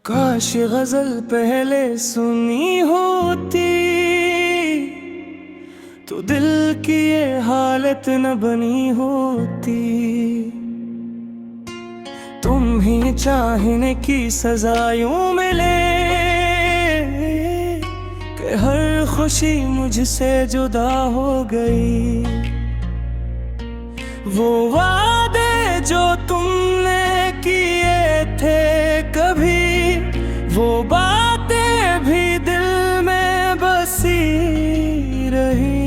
काश ये गजल पहले सुनी होती तो दिल की ये हालत न बनी होती। तुम ही चाहने की सजा यूं मिले कि हर खुशी मुझसे जुदा हो गई। वो वादे जो तुमने किए थे कभी, वो बातें भी दिल में बसी रही।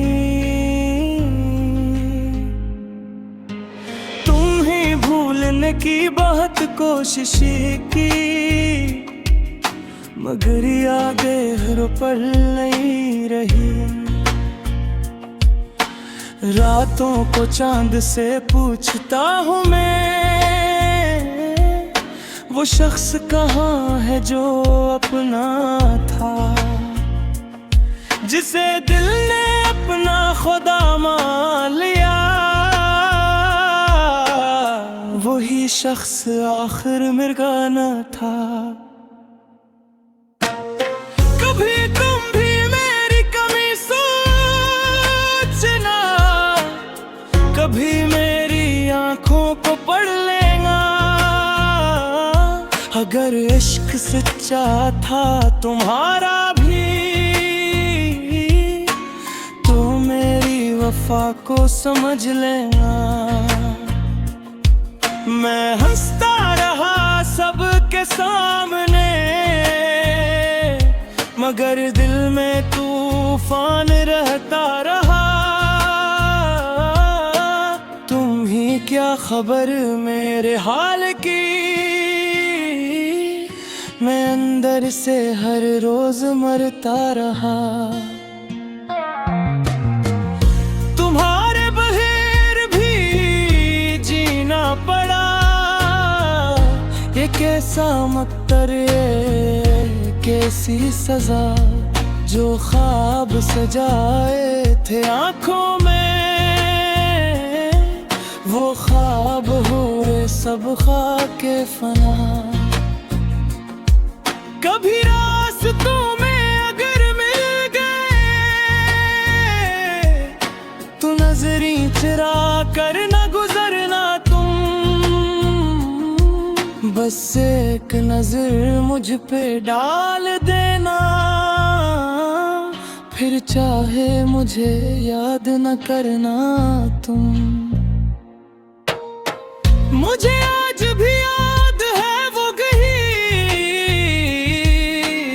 तुम ही भूलने की बहुत कोशिश की, मगर यादें हर पल नहीं रही। रातों को चांद से पूछता हूँ मैं, वो शख्स कहाँ है जो अपना था, जिसे दिल ने अपना खुदा मान लिया। वही शख्स आखिर मिर्गा न था। कभी तुम भी मेरी कमी सोचना, कभी मेरी आंखों को पढ़ लेना। अगर इश्क सच्चा था तुम्हारा भी, तो मेरी वफा को समझ लेना। मैं हंसता रहा सबके सामने, मगर दिल में तूफान रहता रहा। तुम ही क्या खबर मेरे हाल की, मैं अंदर से हर रोज मरता रहा। तुम्हारे बगैर भी जीना पड़ा, ये कैसा मकदर, ये कैसी सजा। जो ख्वाब सजाए थे आंखों में, वो ख्वाब हुए सब खाके फना। कभी रास्तों में अगर मिल गए, तो नजरी चुरा कर न गुजरना तुम। बस एक नजर मुझ पे डाल देना, फिर चाहे मुझे याद न करना तुम। मुझे आज भी याद है वो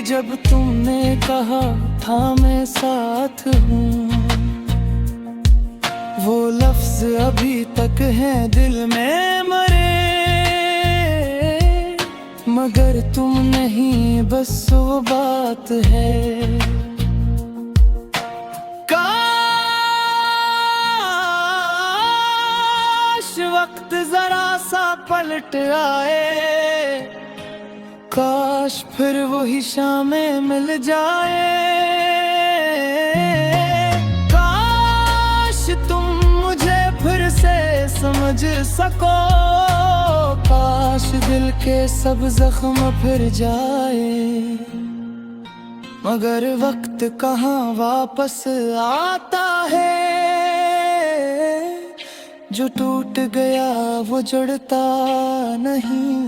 जब तुमने कहा था मैं साथ हूँ। वो लफ्ज अभी तक हैं दिल में मरे, मगर तुम नहीं बस वो बात है। काश वक्त जरा सा पलट आए, काश फिर वही शामें मिल जाए। काश तुम मुझे फिर से समझ सको, काश दिल के सब जख्म फिर जाए। मगर वक्त कहाँ वापस आता है, जो टूट गया वो जुड़ता नहीं।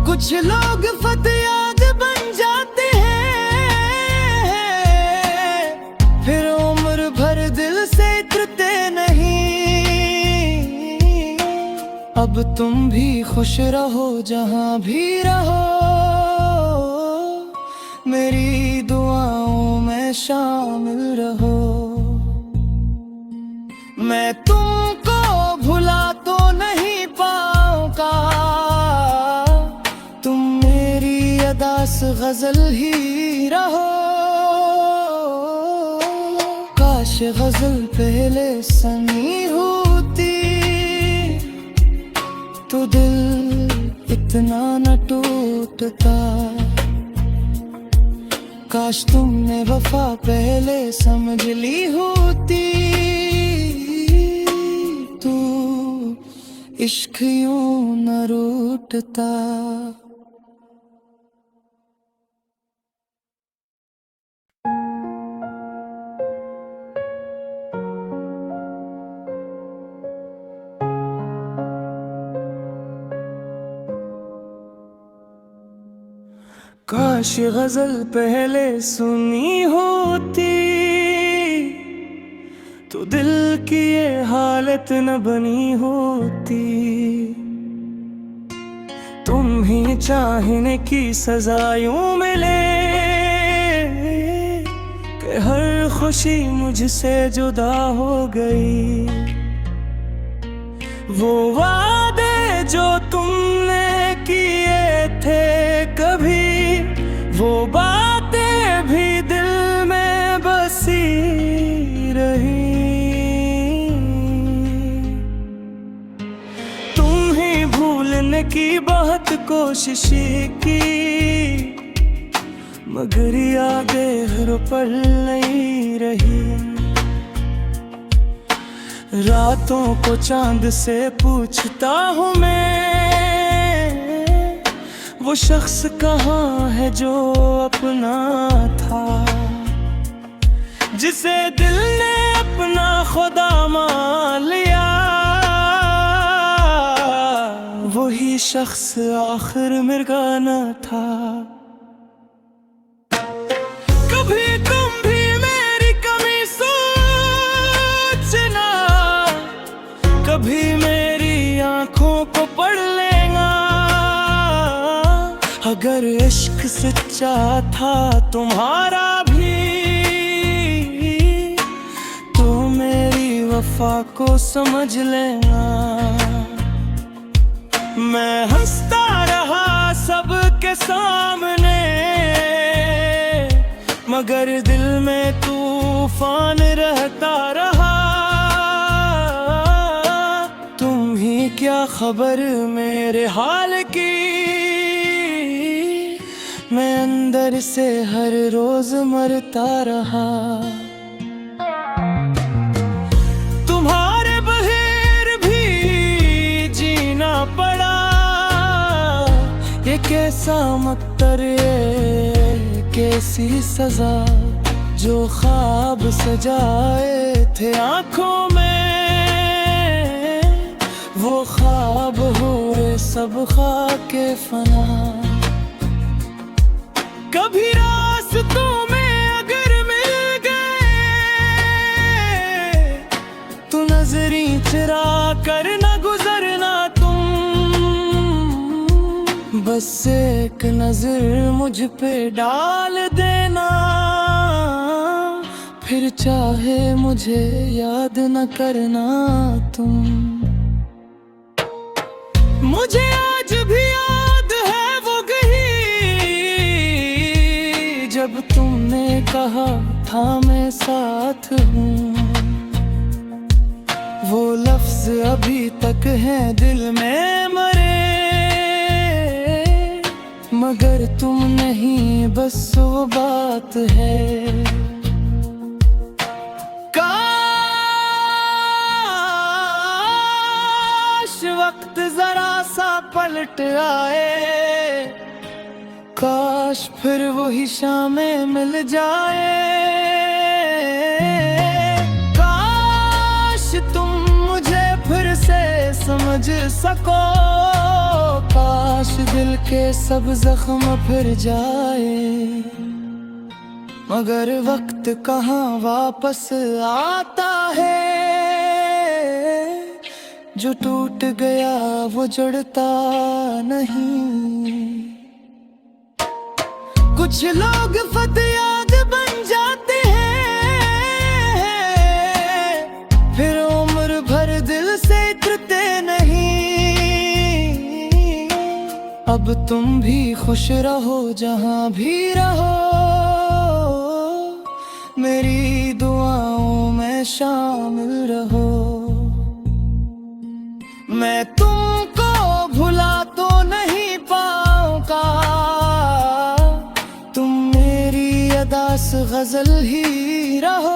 कुछ लोग फतयाद बन जाते हैं, फिर उम्र भर दिल से उतरते नहीं। अब तुम भी खुश रहो जहां भी रहो, मेरी दुआओं में शामिल रहो। मैं तुमको भुला तो नहीं पाऊंगा, दास गजल ही रहो। काश गजल पहले सनी होती, तो दिल इतना न टूटता। काश तुमने वफा पहले समझ ली होती, तो इश्क यूं न रूठता। काश ये गजल पहले सुनी होती तो दिल की ये हालत न बनी होती। तुम ही चाहने की सजा यूं मिले कि हर खुशी मुझसे जुदा हो गई। वो वादे जो तुमने किए थे कभी, वो बातें भी दिल में बसी रही। तुम ही भूलने की बहुत कोशिश की, मगर यादें हर पल नहीं रही। रातों को चांद से पूछता हूँ मैं, वो शख्स कहाँ है जो अपना था, जिसे दिल ने अपना खुदा मान लिया। वही शख्स आखिर मिर्गा न था। कभी तुम भी मेरी कमी सोचना, कभी मेरी आंखों को पढ़ लेना। अगर इश्क सच्चा था तुम्हारा भी, तो मेरी वफा को समझ लेना। मैं हंसता रहा सबके सामने, मगर दिल में तूफान रहता रहा। तुम ही क्या खबर मेरे हाल की, मैं अंदर से हर रोज मरता रहा। तुम्हारे बगैर भी जीना पड़ा, ये कैसा मकदर, ये कैसी सजा। जो ख्वाब सजाए थे आंखों में, वो ख्वाब हुए सब खाके फना। कभी रास्तों में अगर मिल गए, तो नजरी चुरा कर न गुजरना तुम। बस एक नजर मुझ पे डाल देना, फिर चाहे मुझे याद न करना तुम। मुझे आज भी याद है वो जब तुमने कहा था मैं साथ हूँ। वो लफ्ज अभी तक हैं दिल में मरे, मगर तुम नहीं बस वो बात है। काश वक्त जरा सा पलट आए, काश फिर वही शामें मिल जाए। काश तुम मुझे फिर से समझ सको, काश दिल के सब जख्म फिर जाए। मगर वक्त कहाँ वापस आता है, जो टूट गया वो जुड़ता नहीं। कुछ लोग फत याद बन जाते हैं, फिर उम्र भर दिल से उतरते नहीं। अब तुम भी खुश रहो जहाँ भी रहो, मेरी दुआओं में शामिल रहो। मैं तुमको भुला तो नहीं पाऊंगा, तुम मेरी अदास गजल ही रहो।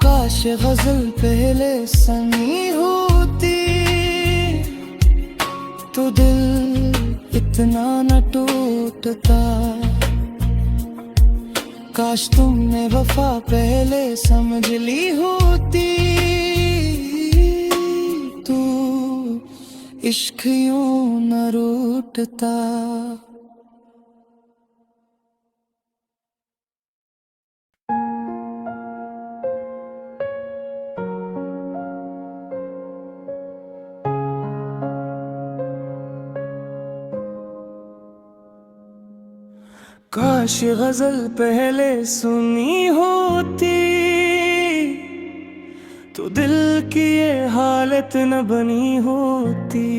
काश काश गजल पहले सनी होती तो दिल इतना न टूटता। काश तुमने वफा पहले समझ ली होती तू इश्क यूं न रूठता। काश गजल पहले सुनी होती तो दिल की ये हालत न बनी होती।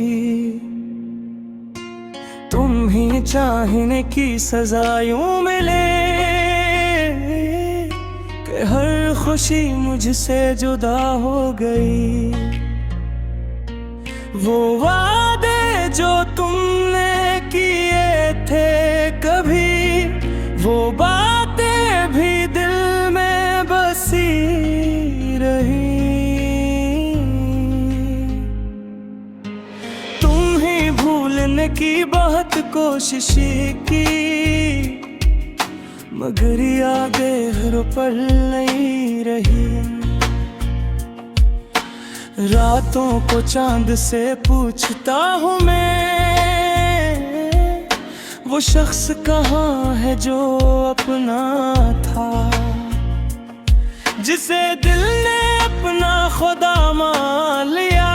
तुम ही चाहने की सजा यूं मिले कि हर खुशी मुझसे जुदा हो गई। वो वादे जो तुमने किए थे कभी, वो बातें भी दिल में बसी रही। तुम ही भूलने की बहुत कोशिश की मगर यादें हर पल नहीं रही। रातों को चांद से पूछता हूँ मैं वो शख्स कहाँ है जो अपना था, जिसे दिल ने अपना खुदा मान लिया।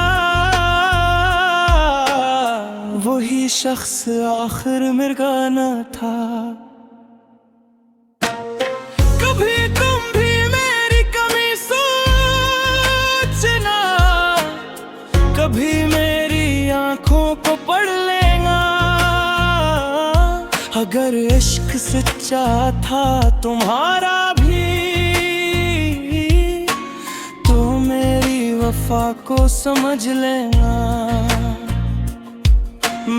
वही शख्स आखिर मेरा न था। कभी तुम भी मेरी कमी सोचना, कभी मेरी आंखों को पढ़ लेना। अगर इश्क सच्चा था तुम्हारा भी तो मेरी वफा को समझ लेना।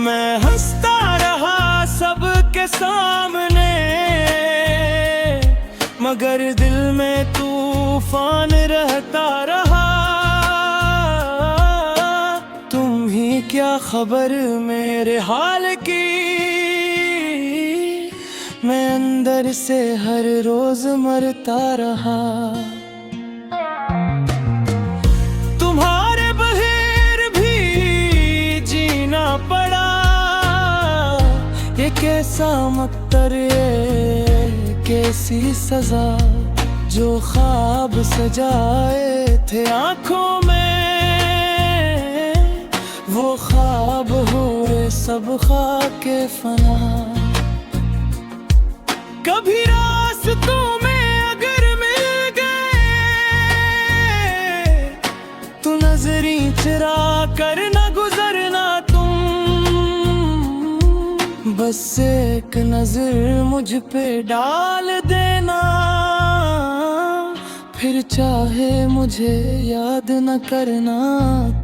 मैं हंसता रहा सबके सामने मगर दिल में तूफान रहता रहा। तुम ही क्या खबर मेरे हाल की, मैं अंदर से हर रोज मरता रहा। तुम्हारे बगैर भी जीना पड़ा, ये कैसा मकदर, ये कैसी सजा। जो ख्वाब सजाए थे आंखों में वो ख्वाब हुए सब खाके फना। कभी रास्तों में अगर मिल गए तो नजरी चुरा कर न गुजरना तुम। बस एक नजर मुझ पे डाल देना, फिर चाहे मुझे याद न करना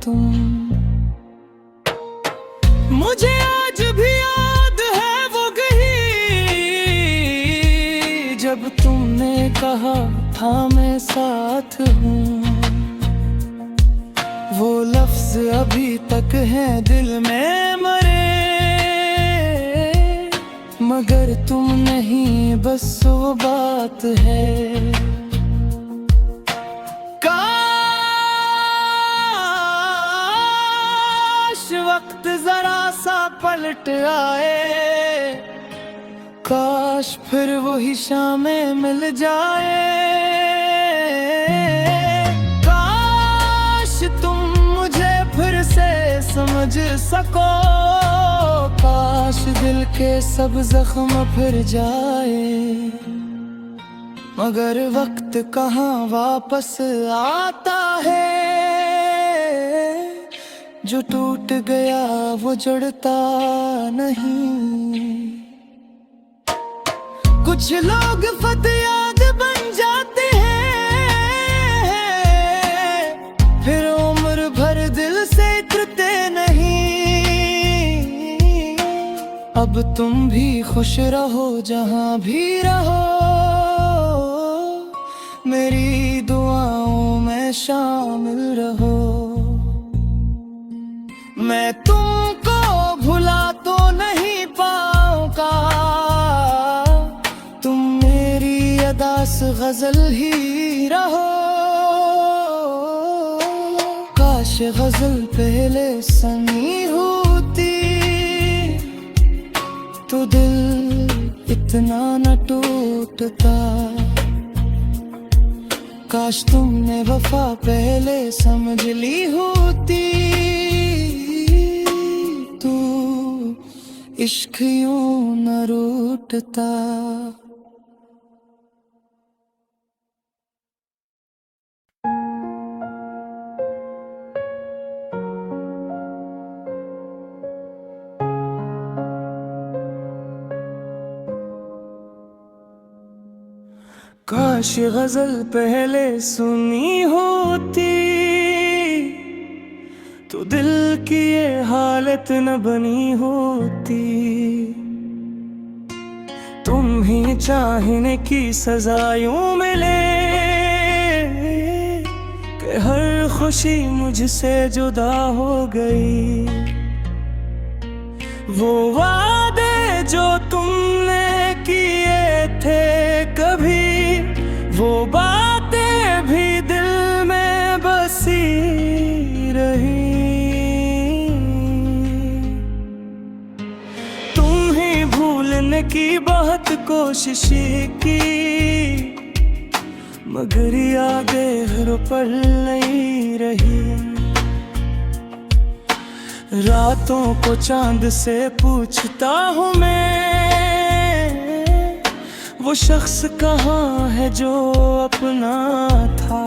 तुम। मुझे आज भी याद है वो जब तुमने कहा था मैं साथ हूँ। वो लफ्ज अभी तक है दिल में मरे मगर तुम नहीं, बस वो बात है। काश वक्त जरा सा पलट आए, काश फिर वही शामें मिल जाए। काश तुम मुझे फिर से समझ सको, काश दिल के सब जख्म फिर जाए। मगर वक्त कहाँ वापस आता है, जो टूट गया वो जुड़ता नहीं। कुछ लोग फत याद बन जाते हैं, फिर उम्र भर दिल से उतरते नहीं। अब तुम भी खुश रहो जहाँ भी रहो, मेरी दुआओं में में शामिल रहो। मैं तुमको भुला तो नहीं पाऊंगा, तुम मेरी अदास गजल ही रहो। काश गजल पहले सनी होती तो दिल इतना न टूटता। काश तुमने वफा पहले समझ ली होती तो इश्क यूं न रूठता। काश गजल पहले सुनी होती तो दिल की ये हालत न बनी होती। तुम ही चाहने की सजा यूं मिले कि हर खुशी मुझसे जुदा हो गई। वो वादे जो तुमने किए थे कभी, वो बातें भी दिल में बसी रही। तुम ही भूलने की बहुत कोशिश की, मगर यादें हर पल नहीं रही। रातों को चांद से पूछता हूँ मैं, वो शख्स कहाँ है जो अपना था,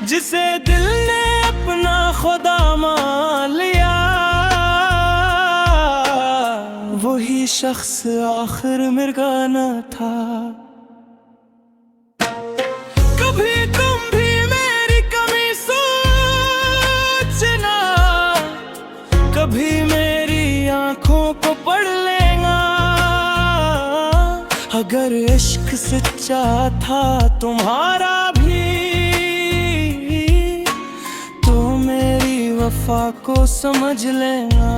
जिसे दिल ने अपना खुदा मान लिया। वही शख्स आखिर मेरा न था। कभी तुम भी मेरी कमी सोचना, कभी मेरी आंखों को पढ़ लेना। अगर इश्क सच्चा था तुम्हारा भी तो मेरी वफा को समझ लेना।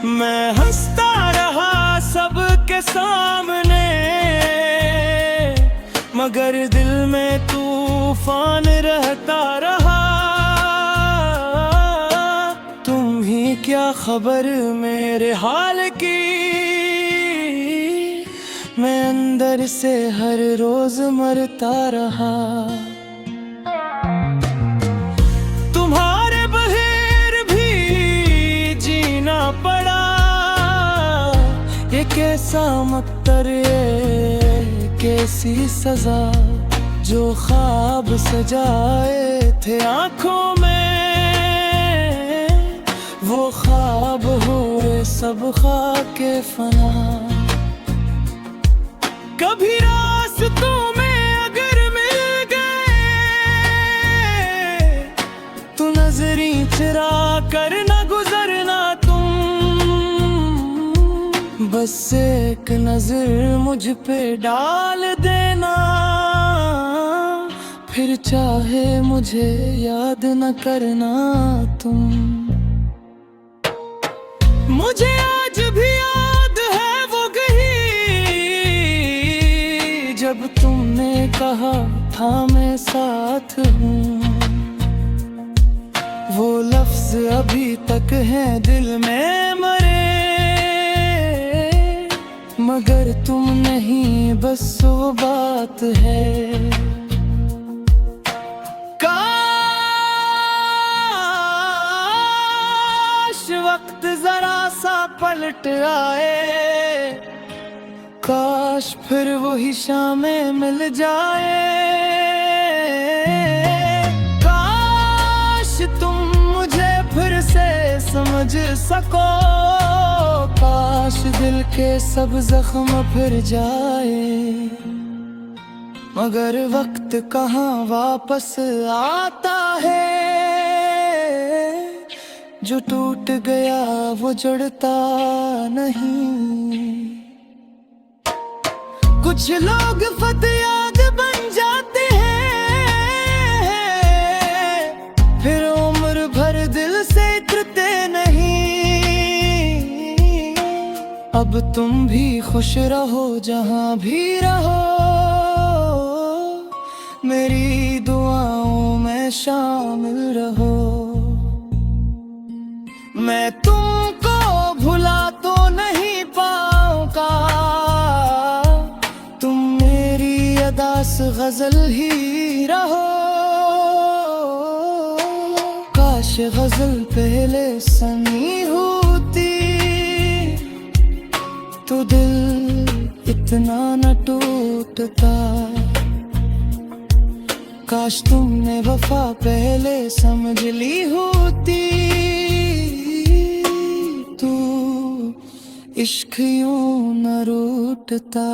मैं हंसता रहा सबके सामने, मगर दिल में तूफान रहता रहा। तुम ही क्या खबर मेरे हाल की, मैं अंदर से हर रोज मरता रहा। तुम्हारे बगैर भी जीना पड़ा, ये कैसा मकदर, ये कैसी सजा। जो ख्वाब सजाए थे आँखों में, वो ख्वाब हुए सब खाके फना। कभी रास्तों में अगर मिल गए तो नजरी चुरा कर न गुजरना तुम। बस एक नजर मुझ पे डाल देना, फिर चाहे मुझे याद न करना तुम। मुझे आज भी याद है वो जब तुमने कहा था मैं साथ हूँ। वो लफ्ज अभी तक है दिल में मरे, मगर तुम नहीं बस वो बात है। काश वक्त जरा सा पलट आए, काश फिर वही शामें मिल जाए। काश तुम मुझे फिर से समझ सको, काश दिल के सब जख्म फिर जाए। मगर वक्त कहाँ वापस आता है, जो टूट गया वो जुड़ता नहीं। कुछ लोग फतयाद बन जाते अब तुम भी खुश रहो जहां भी रहो, मेरी दुआओं में शामिल रहो। मैं तुमको भुला तो नहीं पाऊंगा, तुम मेरी अदास गजल ही रहो। काश गजल पहले सनी होती तो दिल इतना न टूटता। काश तुमने वफा पहले समझ ली होती तो इश्क यूं न रूठता।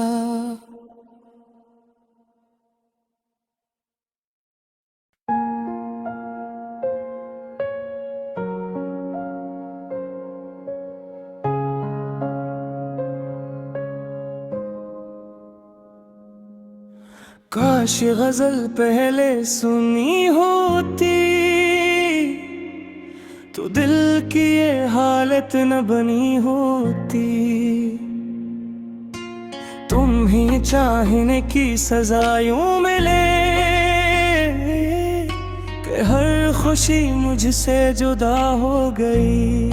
काश गजल पहले सुनी होती तो दिल की ये हालत न बनी होती। तुम ही चाहने की सजा यूं मिले कि हर खुशी मुझसे जुदा हो गई।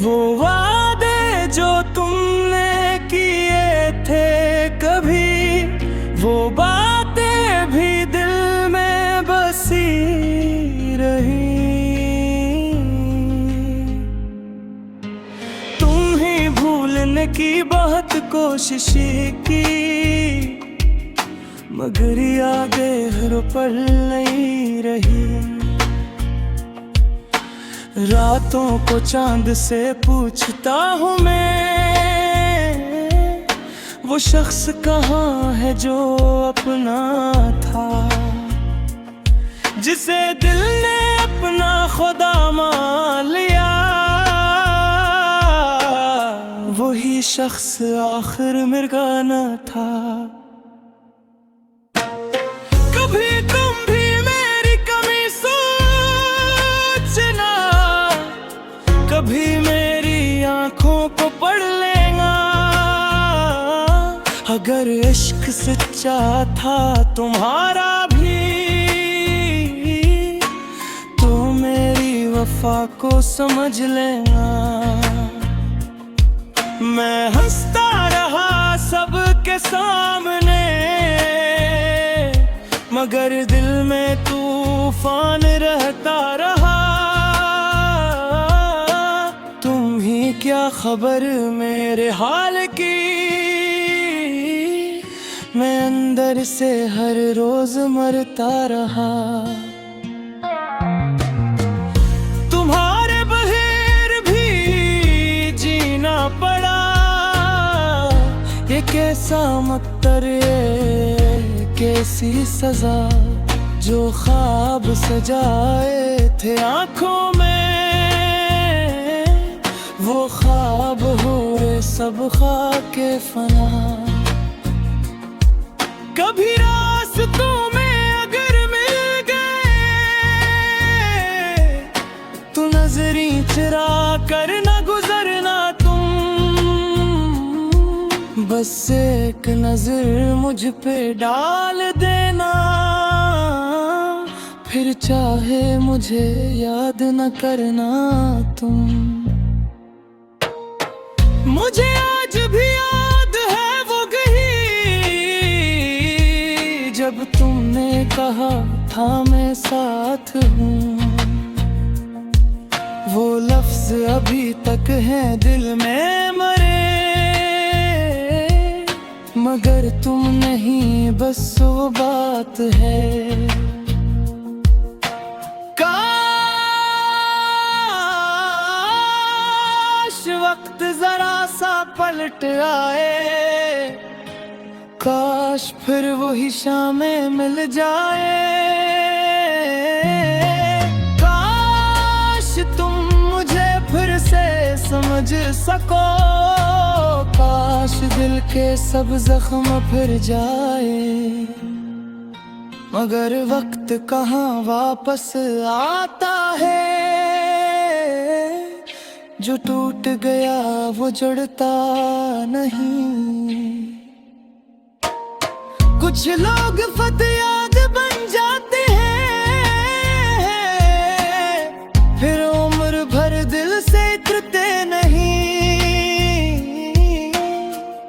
वो वादे जो तुमने किए थे कभी, वो बातें भी दिल में बसी रही। तुम ही भूलने की बहुत कोशिश की, मगर यादें हर पल नहीं रही। रातों को चांद से पूछता हूँ मैं, वो शख्स कहाँ है जो अपना था, जिसे दिल ने अपना खुदा मान लिया। वही शख्स आखिर मेरा न था। कभी तुम भी मेरी कमी सोचना, कभी मेरी आंखों को पढ़ लेना। अगर इश्क सच्चा था तुम्हारा भी तो मेरी वफा को समझ लेना। मैं हंसता रहा सबके सामने, मगर दिल में तूफान रहता रहा। तुम ही क्या खबर मेरे हाल की, मैं अंदर से हर रोज मरता रहा। तुम्हारे बगैर भी जीना पड़ा, ये कैसा मकदर, ये कैसी सजा। जो ख्वाब सजाए थे आँखों में, वो ख्वाब हुए सब खाके फना। कभी रास्तों में अगर मिल गए तो नजरी चुरा कर न गुजरना तुम। बस एक नजर मुझ पे डाल देना, फिर चाहे मुझे याद न करना तुम। मुझे आज भी याद है वो जब तुमने कहा था मैं साथ हूँ। वो लफ्ज अभी तक हैं दिल में मरे, मगर तुम नहीं बस वो बात है। काश वक्त जरा सा पलट आए, काश फिर वही शामें मिल जाए। काश तुम मुझे फिर से समझ सको, काश दिल के सब जख्म फिर जाए। मगर वक्त कहाँ वापस आता है, जो टूट गया वो जुड़ता नहीं। कुछ लोग फतयाद बन जाते हैं, फिर उम्र भर दिल से उतरते नहीं।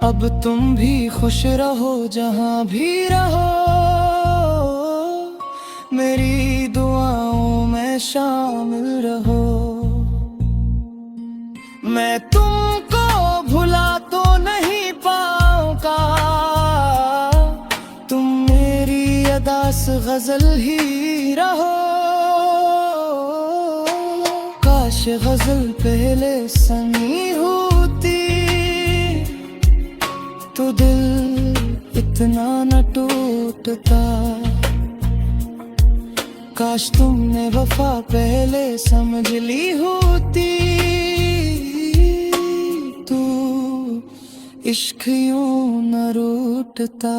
अब तुम भी खुश रहो जहां भी रहो, मेरी दुआओं में शामिल रहो। मैं तुमको भुला तो नहीं पाऊंगा, तुम मेरी अदास गजल ही रहो। काश गजल पहले सनी होती, तो दिल इतना न टूटता। काश तुमने वफा पहले समझ ली होती, तू इश्क यूं न रूठता।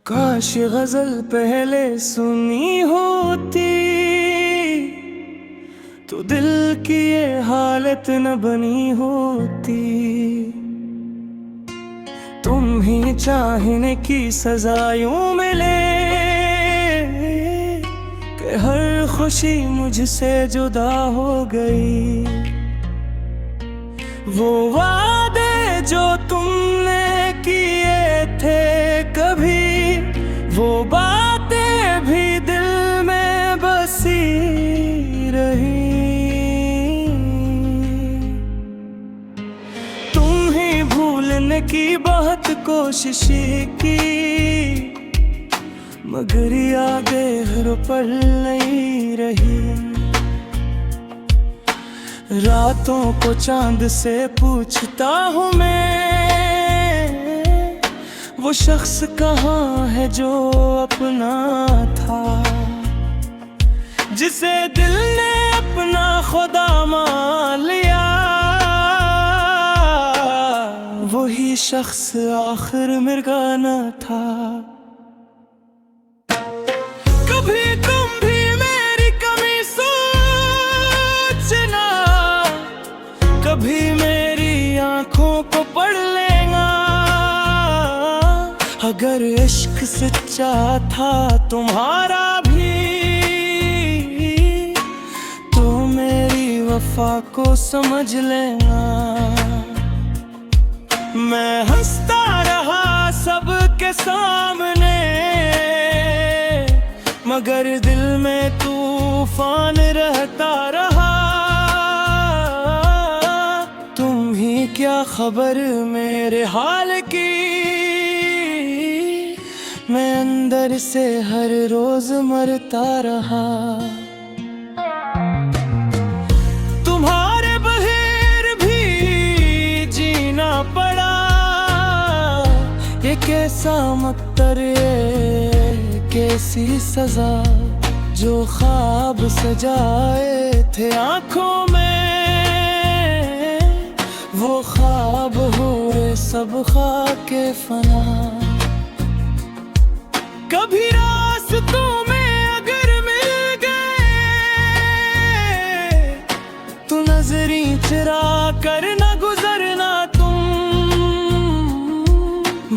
काश गजल पहले सुनी होती, तो दिल की ये हालत न बनी होती। तुम ही चाहने की सजा यूं मिले, कि हर खुशी मुझसे जुदा हो गई। वो वादे जो तुमने किए थे कभी, वो बातें भी दिल में बसी रही। तुम ही भूलने की बहुत कोशिश की, मगर यादें हर पल नहीं रही। रातों को चांद से पूछता हूँ मैं, वो शख्स कहाँ है जो अपना था, जिसे दिल ने अपना खुदा मान लिया। वही शख्स आखिर मेरा न था। कभी तुम भी मेरी कमी सोचना, कभी मेरी आंखों को पढ़ लेना। अगर इश्क सच्चा था तुम्हारा भी, तो मेरी वफा को समझ लेना। मैं हंसता रहा सबके सामने, मगर दिल में तूफान रहता रहा। तुम ही क्या खबर मेरे हाल की, मैं अंदर से हर रोज मरता रहा। तुम्हारे बगैर भी जीना पड़ा, ये कैसा मकदर, ये कैसी सजा। जो ख्वाब सजाए थे आँखों में, वो ख्वाब हुए सब खाके फना। कभी रास्तों में अगर मिल गए, तो नजरी चुरा कर न गुजरना तुम।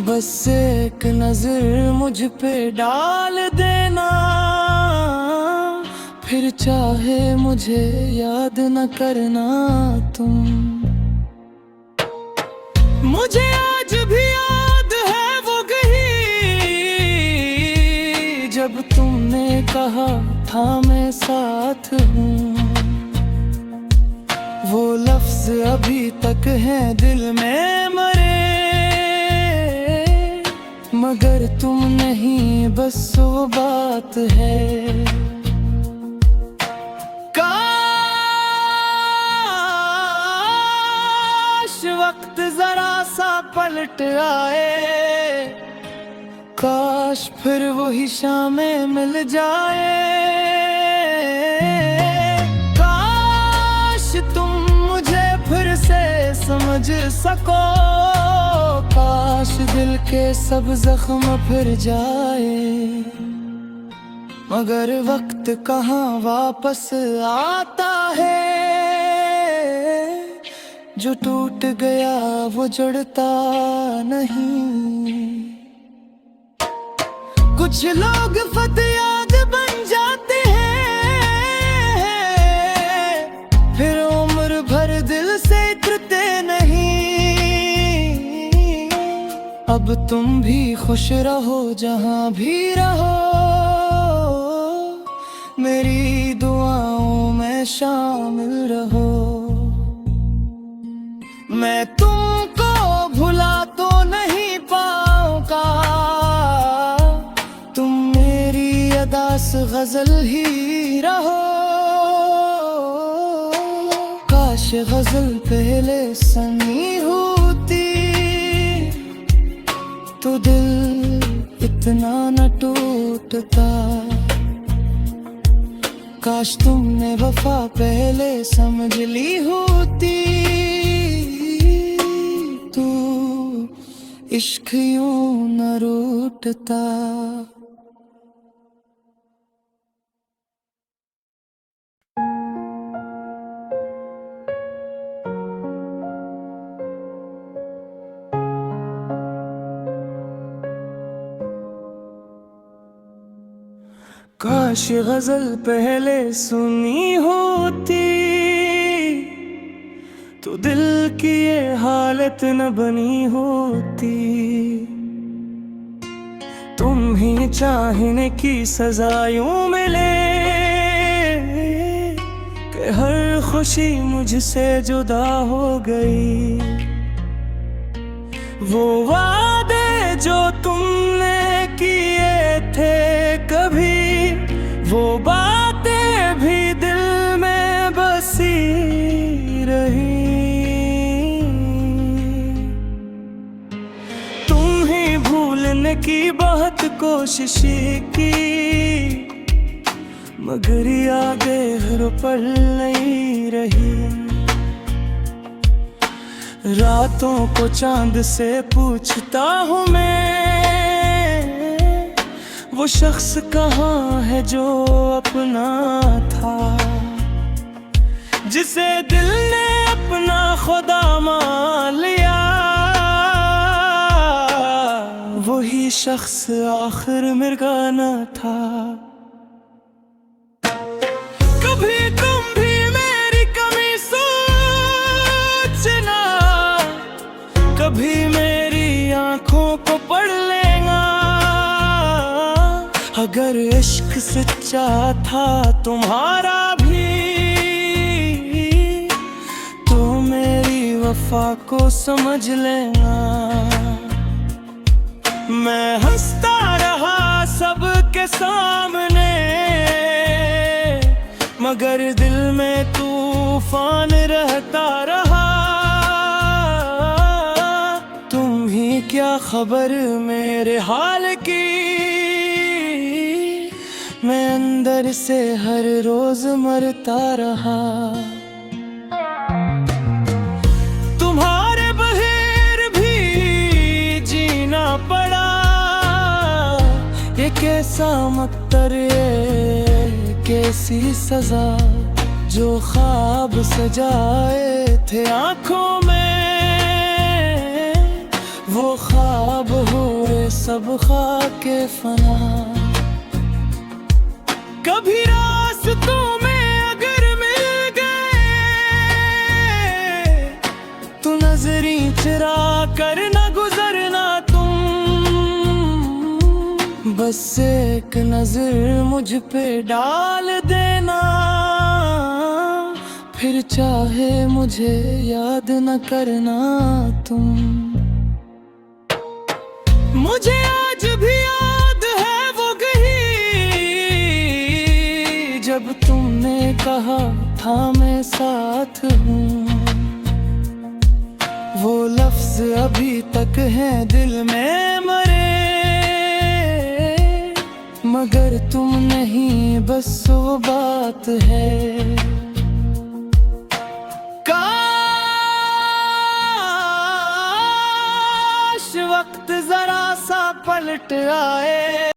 बस एक नजर मुझ पे डाल देना, फिर चाहे मुझे याद न करना तुम। मुझे आज भी याद है वो जब तुमने कहा था मैं साथ हूँ। वो लफ्ज अभी तक हैं दिल में मरे, मगर तुम नहीं बस वो बात है। काश वक्त जरा सा पलट आए, काश फिर वही शामें मिल जाए। काश समझ सको, काश दिल के सब जख्म फिर जाए। मगर वक्त कहाँ वापस आता है, जो टूट गया वो जुड़ता नहीं। कुछ लोग फतयाद बन जाते हैं, फिर उम्र भर दिल से उतरते नहीं। अब तुम भी खुश रहो जहाँ भी रहो, मेरी दुआओं में शामिल रहो। मैं तुमको भुला तो नहीं पाऊंगा, तुम मेरी अदास गजल ही रहो। काश गजल पहले सनी होती, तो दिल इतना न टूटता। काश तुमने वफा पहले समझ ली होती, तू इश्क यूं न रूठता। काश गजल पहले सुनी होती, तो दिल की ये हालत न बनी होती। तुम ही चाहने की सजा यूं मिले, कि हर खुशी मुझसे जुदा हो गई। वो वादे जो तुमने किए थे कभी, वो बातें भी दिल में बसी रही। तुम ही भूलने की बहुत कोशिश की, मगर यादें हर पल नहीं रही। रातों को चांद से पूछता हूँ मैं, वो शख्स कहाँ है जो अपना था, जिसे दिल ने अपना खुदा मान लिया। वही शख्स आखिर मिर्गा न था। कभी तुम भी मेरी कमी सोचना, कभी मेरी आंखों को पढ़ लेना। अगर इश्क सच्चा था तुम्हारा भी, तो मेरी वफा को समझ लेना। मैं हंसता रहा सबके सामने, मगर दिल में तूफान रहता रहा। तुम ही क्या खबर मेरे हाल की, मैं अंदर से हर रोज मरता रहा। तुम्हारे बगैर भी जीना पड़ा, ये कैसा मकदर, ये कैसी सजा। जो ख्वाब सजाए थे आँखों में, वो ख्वाब हुए सब खाके फना। कभी रास्तों में अगर मिल गए, तो नजरी चुरा कर न गुजरना तुम। बस एक नजर मुझ पे डाल देना, फिर चाहे मुझे याद न करना तुम। मुझे आज भी याद है वो जब तुमने कहा था मैं साथ हूँ। वो लफ्ज अभी तक हैं दिल में मरे, मगर तुम नहीं बस वो बात है। काश पलट आए।